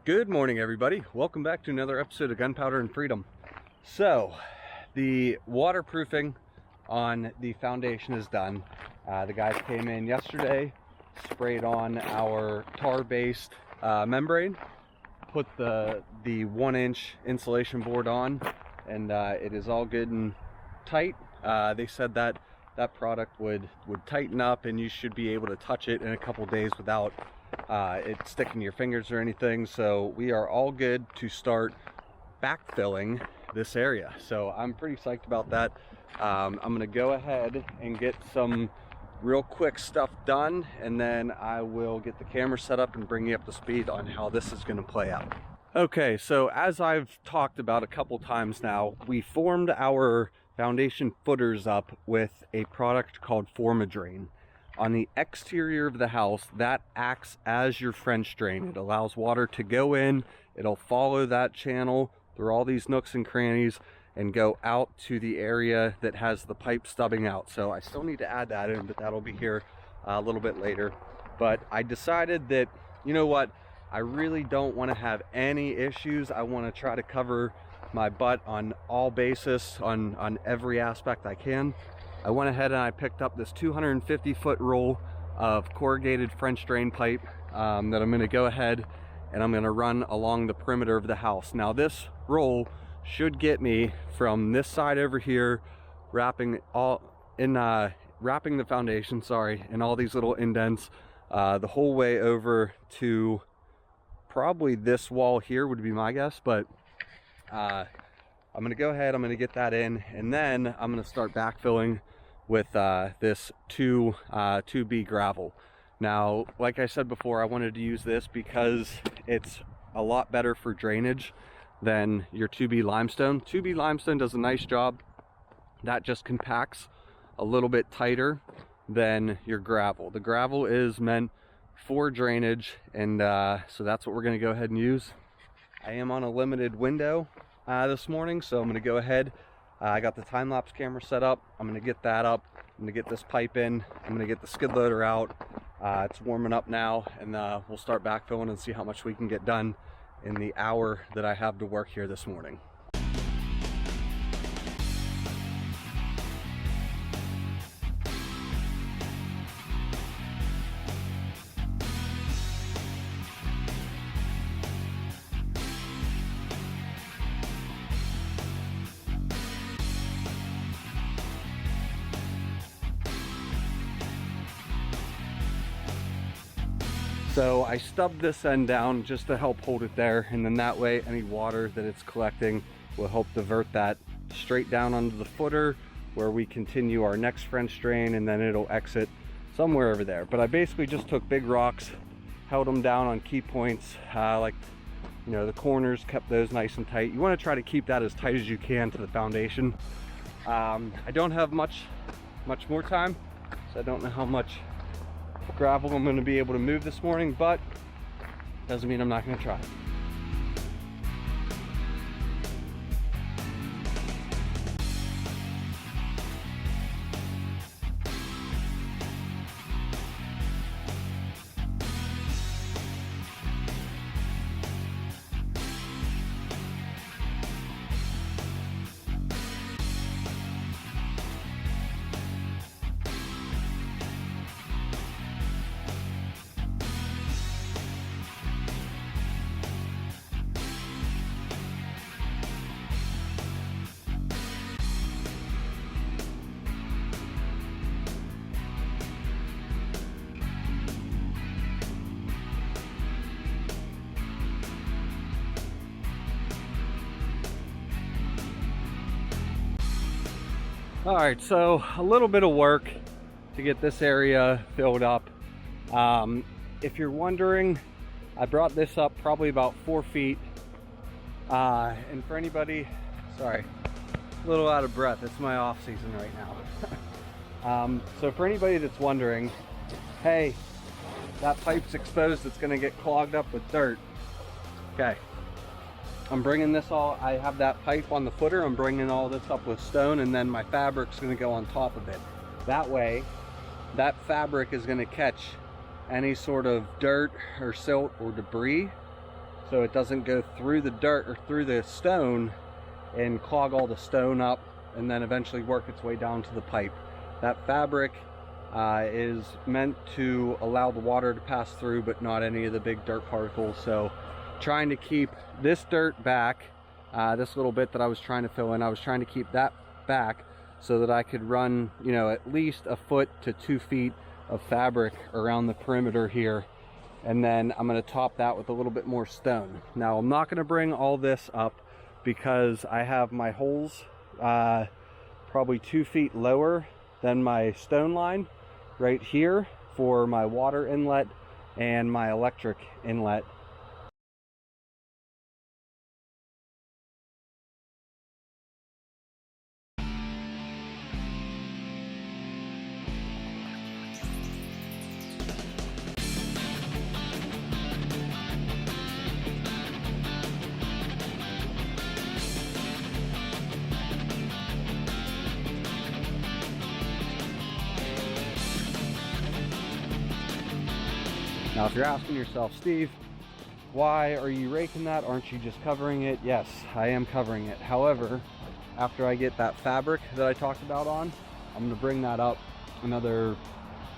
Good morning, everybody. Welcome back to another episode of Gunpowder and Freedom. So, the waterproofing on the foundation is done. The guys came in yesterday, sprayed on our tar-based membrane, put the 1-inch insulation board on, and it is all good and tight. They said that that product would tighten up and you should be able to touch it in a couple days without it sticking to your fingers or anything. So we are all good to start backfilling this area. So I'm pretty psyched about that. I'm gonna go ahead and get some real quick stuff done, and then I will get the camera set up and bring you up to speed on how this is going to play out. Okay, so as I've talked about a couple times now, we formed our foundation footers up with a product called Formadrain. On the exterior of the house, that acts as your French drain. It allows water to go in, it'll follow that channel through all these nooks and crannies and go out to the area that has the pipe stubbing out. So I still need to add that in, but that'll be here a little bit later. But I decided that, you know what, I really don't want to have any issues. I want to try to cover my butt on all bases, on every aspect I can. I went ahead and I picked up this 250-foot roll of corrugated French drain pipe that I'm going to go ahead and I'm going to run along the perimeter of the house. Now this roll should get me from this side over here, wrapping the foundation, in all these little indents, the whole way over to probably this wall here would be my guess. But I'm going to go ahead, I'm going to get that in, and then I'm going to start backfilling with this 2B gravel. Now, like I said before, I wanted to use this because it's a lot better for drainage than your 2B limestone. 2B limestone does a nice job. That just compacts a little bit tighter than your gravel. The gravel is meant for drainage, and so that's what we're going to go ahead and use. I am on a limited window this morning, so I'm going to go ahead. I got the time-lapse camera set up. I'm going to get that up. I'm going to get this pipe in. I'm going to get the skid loader out. It's warming up now, and we'll start backfilling and see how much we can get done in the hour that I have to work here this morning. So I stubbed this end down just to help hold it there, and then that way any water that it's collecting will help divert that straight down onto the footer where we continue our next French drain, and then it'll exit somewhere over there. But I basically just took big rocks, held them down on key points, like, you know, the corners, kept those nice and tight. You want to try to keep that as tight as you can to the foundation. I don't have much more time, so I don't know how much gravel I'm going to be able to move this morning, but doesn't mean I'm not going to try. All right, so a little bit of work to get this area filled up. If you're wondering, I brought this up probably about 4 feet. And for anybody, sorry, a little out of breath, it's my off season right now. So for anybody that's wondering, hey, that pipe's exposed, it's gonna get clogged up with dirt. Okay, I'm bringing this all, I have that pipe on the footer, I'm bringing all this up with stone, and then my fabric's gonna go on top of it. That way, that fabric is gonna catch any sort of dirt or silt or debris. so it doesn't go through the dirt or through the stone and clog all the stone up and then eventually work its way down to the pipe. That fabric is meant to allow the water to pass through, but not any of the big dirt particles. So trying to keep this dirt back, this little bit that I was trying to fill in, I was trying to keep that back so that I could run, you know, at least 1 foot to 2 feet of fabric around the perimeter here. And then I'm going to top that with a little bit more stone. Now I'm not going to bring all this up because I have my holes probably 2 feet lower than my stone line right here for my water inlet and my electric inlet. Now, if you're asking yourself, Steve, why are you raking that? Aren't you just covering it? Yes, I am covering it. However, after I get that fabric that I talked about on, I'm going to bring that up another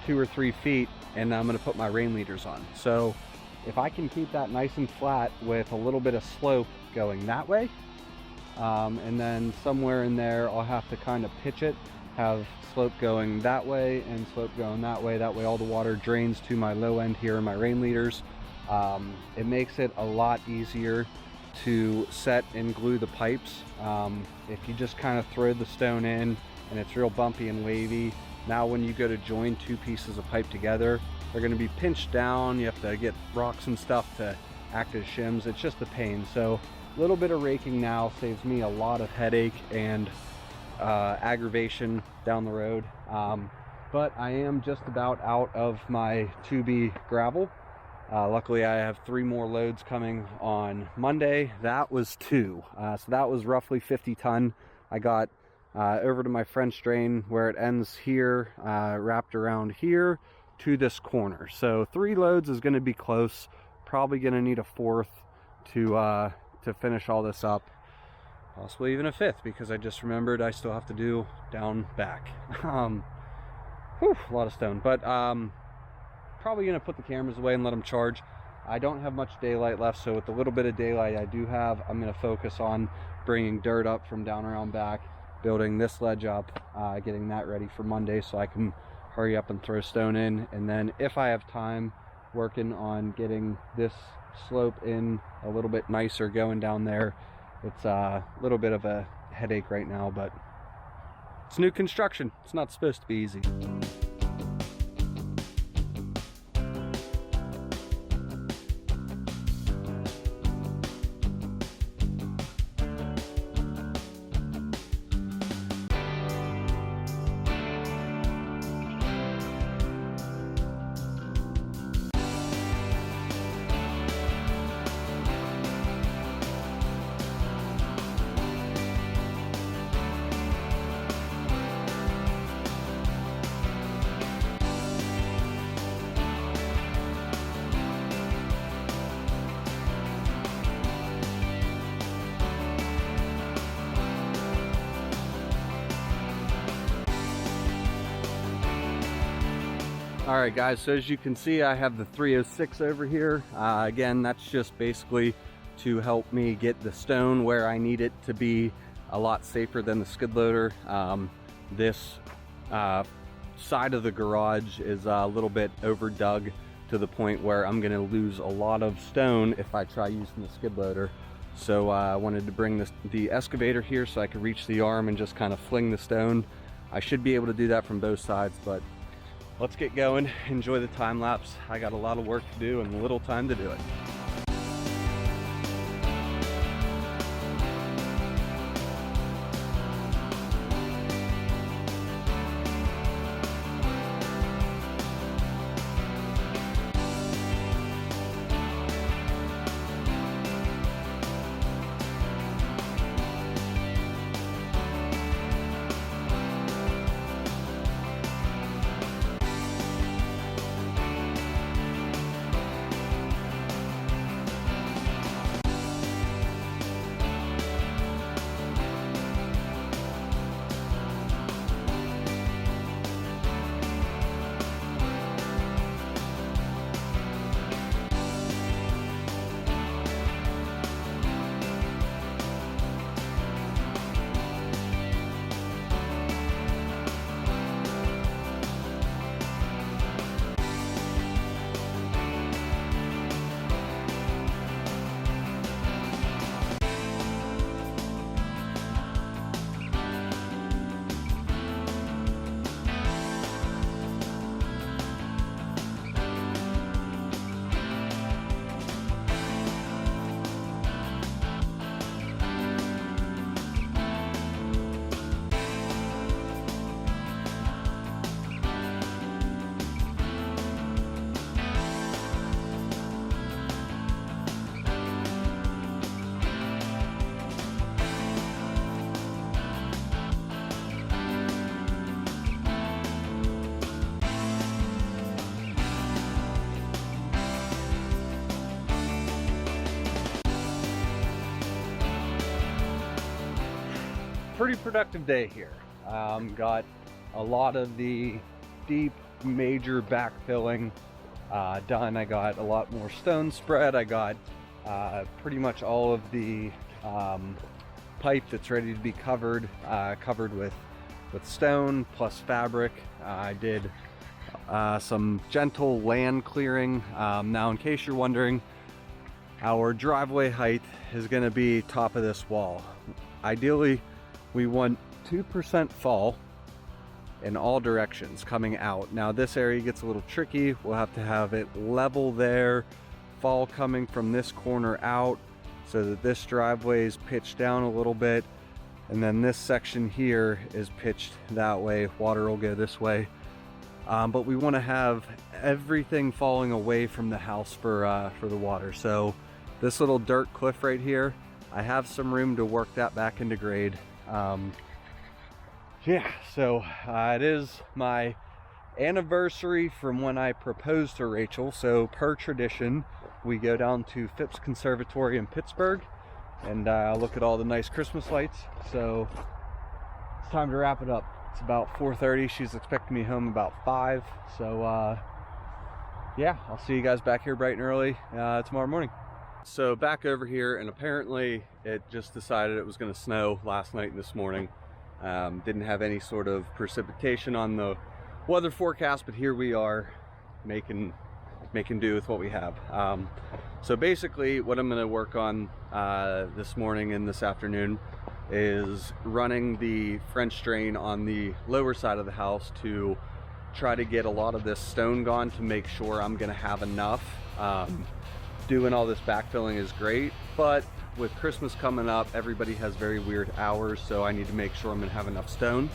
2 or 3 feet, and I'm going to put my rain leaders on. So if I can keep that nice and flat with a little bit of slope going that way, and then somewhere in there I'll have to kind of pitch it, have slope going that way and slope going that way all the water drains to my low end here in my rain leaders. It makes it a lot easier to set and glue the pipes. If you just kind of throw the stone in and it's real bumpy and wavy, now when you go to join 2 pieces of pipe together, they're going to be pinched down. You have to get rocks and stuff to act as shims. It's just a pain. So a little bit of raking now saves me a lot of headache and aggravation down the road. But I am just about out of my 2B gravel. Luckily I have 3 more loads coming on Monday. That was 2, so that was roughly 50 ton. I got over to my French drain where it ends here, wrapped around here to this corner. So 3 loads is going to be close. Probably going to need a 4th to finish all this up. Possibly even a 5th, because I just remembered I still have to do down back. Whew, a lot of stone, but probably gonna put the cameras away and let them charge. I don't have much daylight left, so with the little bit of daylight I do have, I'm gonna focus on bringing dirt up from down around back, building this ledge up, getting that ready for Monday so I can hurry up and throw stone in, and then if I have time, working on getting this slope in a little bit nicer going down there. It's a little bit of a headache right now, but it's new construction. It's not supposed to be easy. Alright guys, so as you can see I have the 306 over here. Again, that's just basically to help me get the stone where I need it to be a lot safer than the skid loader. This side of the garage is a little bit over dug to the point where I'm going to lose a lot of stone if I try using the skid loader. So I wanted to bring the excavator here so I could reach the arm and just kind of fling the stone. I should be able to do that from both sides, but let's get going, enjoy the time lapse. I got a lot of work to do and little time to do it. pretty productive day here. Got a lot of the deep major backfilling done. I got a lot more stone spread. I got pretty much all of the pipe that's ready to be covered with stone plus fabric. I did some gentle land clearing. Now, in case you're wondering, our driveway height is going to be top of this wall. Ideally, we want 2% fall in all directions coming out. Now, this area gets a little tricky. We'll have to have it level there, fall coming from this corner out so that this driveway is pitched down a little bit, and then this section here is pitched that way. Water will go this way. But we want to have everything falling away from the house for the water. So this little dirt cliff right here, I have some room to work that back into grade. Yeah, so it is my anniversary from when I proposed to Rachel. So per tradition, we go down to Phipps Conservatory in Pittsburgh and look at all the nice Christmas lights. So it's time to wrap it up. It's about 4:30. She's expecting me home about 5. So yeah, I'll see you guys back here bright and early tomorrow morning. So back over here, and apparently it just decided it was going to snow last night and this morning. Didn't have any sort of precipitation on the weather forecast, but here we are making do with what we have. So basically what I'm going to work on this morning and this afternoon is running the French drain on the lower side of the house to try to get a lot of this stone gone, to make sure I'm going to have enough. Doing all this backfilling is great, but with Christmas coming up, everybody has very weird hours, so I need to make sure I'm going to have enough stone.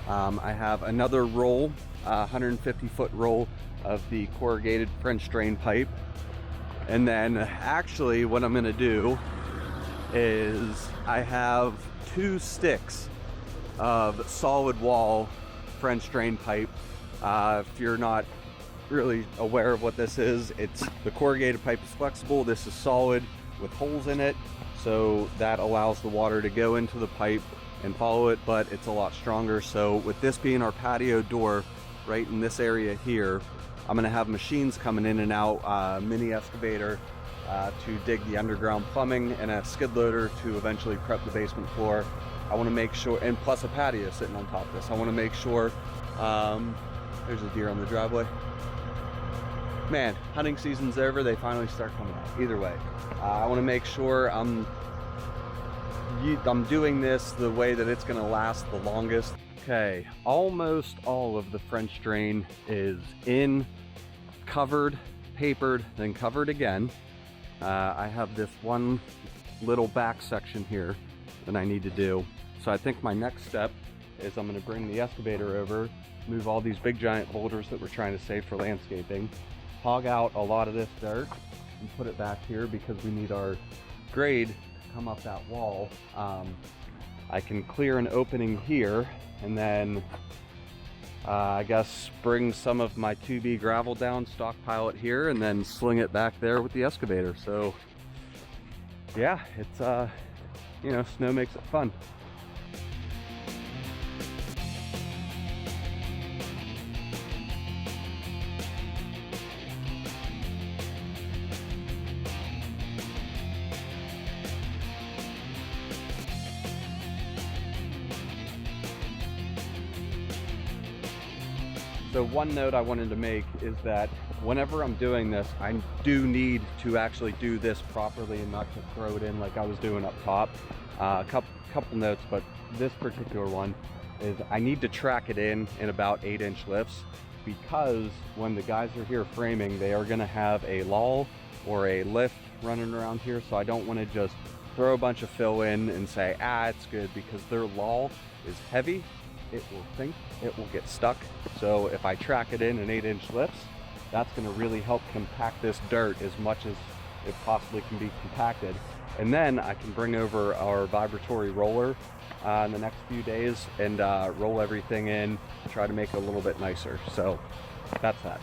I have another roll, 150-foot roll of the corrugated French drain pipe, and then actually what I'm going to do is I have 2 sticks of solid wall French drain pipe. If you're not really aware of what this is, the corrugated pipe is flexible. This is solid with holes in it, so that allows the water to go into the pipe and follow it, but it's a lot stronger. So with this being our patio door right in this area here, I'm gonna have machines coming in and out, mini excavator to dig the underground plumbing, and a skid loader to eventually prep the basement floor. I want to make sure, and plus a patio sitting on top of this. I want to make sure, there's a deer on the driveway. Man, hunting season's over, they finally start coming out. Either way, I want to make sure I'm doing this the way that it's going to last the longest. Okay, almost all of the French drain is in, covered, papered, then covered again. I have this one little back section here that I need to do. So I think my next step is I'm going to bring the excavator over, move all these big giant boulders that we're trying to save for landscaping, hog out a lot of this dirt and put it back here because we need our grade to come up that wall. I can clear an opening here, and then I guess bring some of my 2B gravel down, stockpile it here, and then sling it back there with the excavator. So yeah, it's you know, snow makes it fun. So one note I wanted to make is that whenever I'm doing this, I do need to actually do this properly and not just throw it in like I was doing up top. A couple notes, but this particular one is I need to track it in about 8-inch lifts, because when the guys are here framing, they are going to have a lull or a lift running around here. So I don't want to just throw a bunch of fill in and say, it's good, because their lull is heavy. It will sink, it will get stuck. So if I track it in 8-inch lifts, that's going to really help compact this dirt as much as it possibly can be compacted. And then I can bring over our vibratory roller in the next few days and roll everything in, try to make it a little bit nicer. So that's that.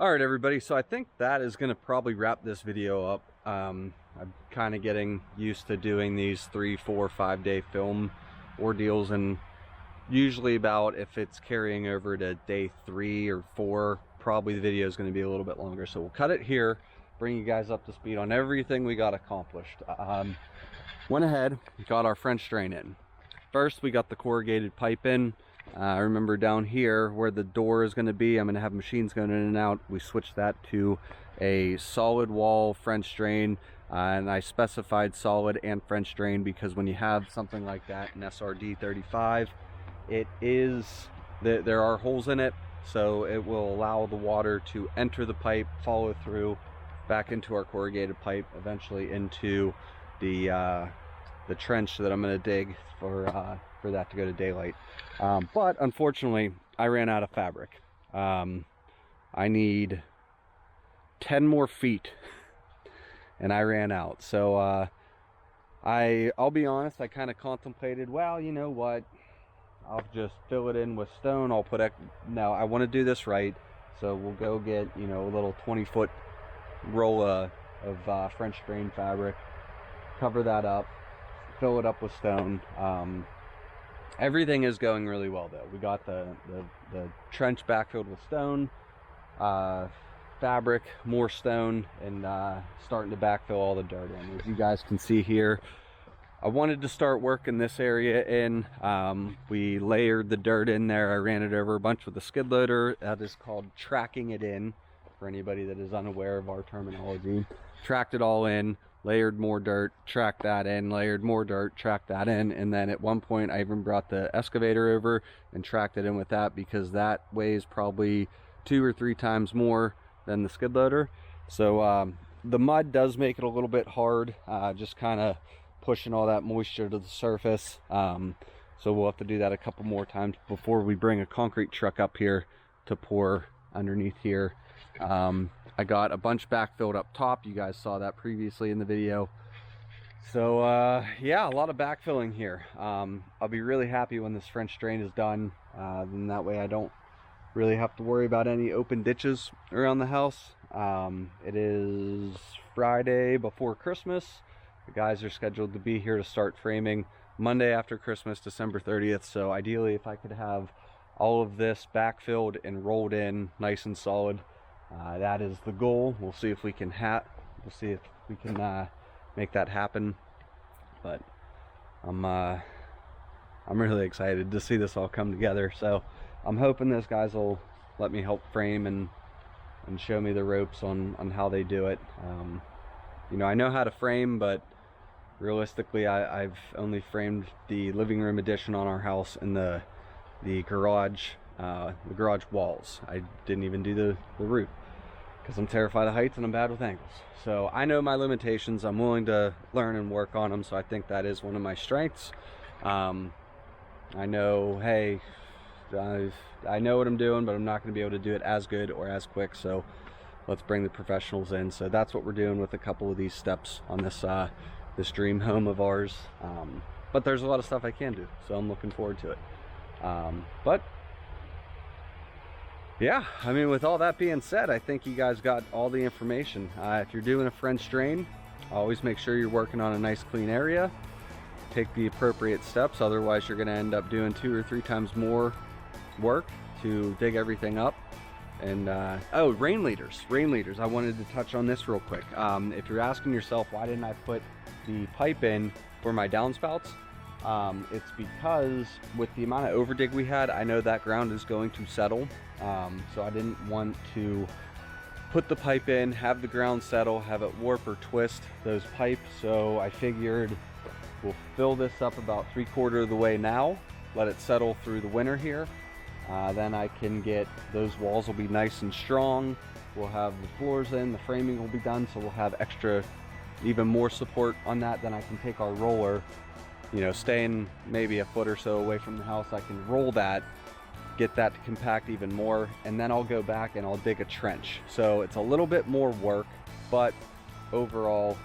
All right, everybody, so I think that is going to probably wrap this video up. I'm kind of getting used to doing these 3, 4, 5 day film ordeals, and usually about, if it's carrying over to day 3 or 4, probably the video is going to be a little bit longer. So we'll cut it here, bring you guys up to speed on everything we got accomplished. Went ahead, got our French drain in. First, we got the corrugated pipe in. I remember down here where the door is going to be, I'm going to have machines going in and out. We switched that to a solid wall French drain, and I specified solid and French drain because when you have something like that, an SRD 35, there are holes in it, so it will allow the water to enter the pipe, follow through back into our corrugated pipe, eventually into the trench that I'm going to dig for that to go to daylight. But unfortunately, I ran out of fabric. I need 10 more feet, and I ran out. So I'll be honest, I kind of contemplated, well, you know what, I'll just fill it in with stone. I'll put no, I want to do this right, so we'll go get, you know, a little 20-foot roll of French drain fabric, cover that up, fill it up with stone. Everything is going really well though. We got the trench backfilled with stone, fabric, more stone, and starting to backfill all the dirt in. As you guys can see here, I wanted to start working this area in. We layered the dirt in there. I ran it over a bunch with a skid loader. That is called tracking it in, for anybody that is unaware of our terminology. Tracked it all in, layered more dirt, tracked that in, layered more dirt, tracked that in, and then at one point I even brought the excavator over and tracked it in with that, because that weighs probably 2 or 3 times more than the skid loader. So the mud does make it a little bit hard, just kind of pushing all that moisture to the surface. So we'll have to do that a couple more times before we bring a concrete truck up here to pour underneath here. I got a bunch backfilled up top. You guys saw that previously in the video. So yeah, a lot of backfilling here. I'll be really happy when this French drain is done. Then that way I don't really have to worry about any open ditches around the house. It is Friday before Christmas. The guys are scheduled to be here to start framing Monday after Christmas, December 30th. So ideally, if I could have all of this backfilled and rolled in nice and solid, that is the goal. We'll see if we can make that happen. But I'm really excited to see this all come together. So I'm hoping those guys will let me help frame and show me the ropes on how they do it. You know, I know how to frame, but realistically I've only framed the living room addition on our house and the garage walls. I didn't even do the roof because I'm terrified of heights and I'm bad with angles. So I know my limitations. I'm willing to learn and work on them, so I think that is one of my strengths. I know, hey, I know what I'm doing, but I'm not going to be able to do it as good or as quick, so let's bring the professionals in. So that's what we're doing with a couple of these steps on this dream home of ours. But there's a lot of stuff I can do, so I'm looking forward to it. But yeah, I mean, with all that being said, I think you guys got all the information. If you're doing a French drain, always make sure you're working on a nice clean area. Take the appropriate steps, otherwise you're going to end up doing 2 or 3 times more work to dig everything up. And oh, rain leaders. I wanted to touch on this real quick. If you're asking yourself, why didn't I put the pipe in for my downspouts? It's because with the amount of overdig we had, I know that ground is going to settle. So I didn't want to put the pipe in, have the ground settle, have it warp or twist those pipes. So I figured we'll fill this up about 3/4 of the way now, let it settle through the winter here. Then I can get, those walls will be nice and strong. We'll have the floors in, the framing will be done, so we'll have extra, even more support on that. Then I can take our roller, you know, staying maybe a foot or so away from the house, I can roll that, get that to compact even more, and then I'll go back and I'll dig a trench. So it's a little bit more work, but overall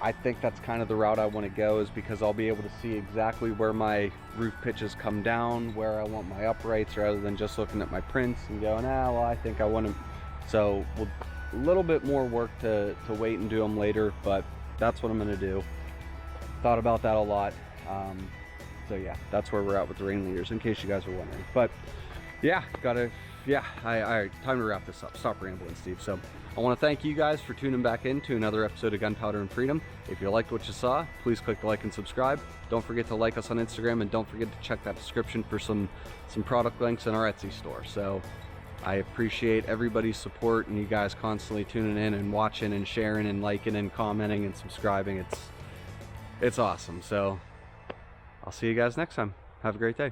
I think that's kind of the route I want to go, is because I'll be able to see exactly where my roof pitches come down, where I want my uprights, rather than just looking at my prints and going, ah, well, I think I want to So a little bit more work to wait and do them later, but that's what I'm gonna do. Thought about that a lot. So yeah, that's where we're at with the rain leaders, in case you guys were wondering. But yeah, I time to wrap this up. Stop rambling, Steve. So I want to thank you guys for tuning back in to another episode of Gunpowder and Freedom. If you liked what you saw, please click the like and subscribe. Don't forget to like us on Instagram, and don't forget to check that description for some product links in our Etsy store. So I appreciate everybody's support and you guys constantly tuning in and watching and sharing and liking and commenting and subscribing. It's awesome. So I'll see you guys next time. Have a great day.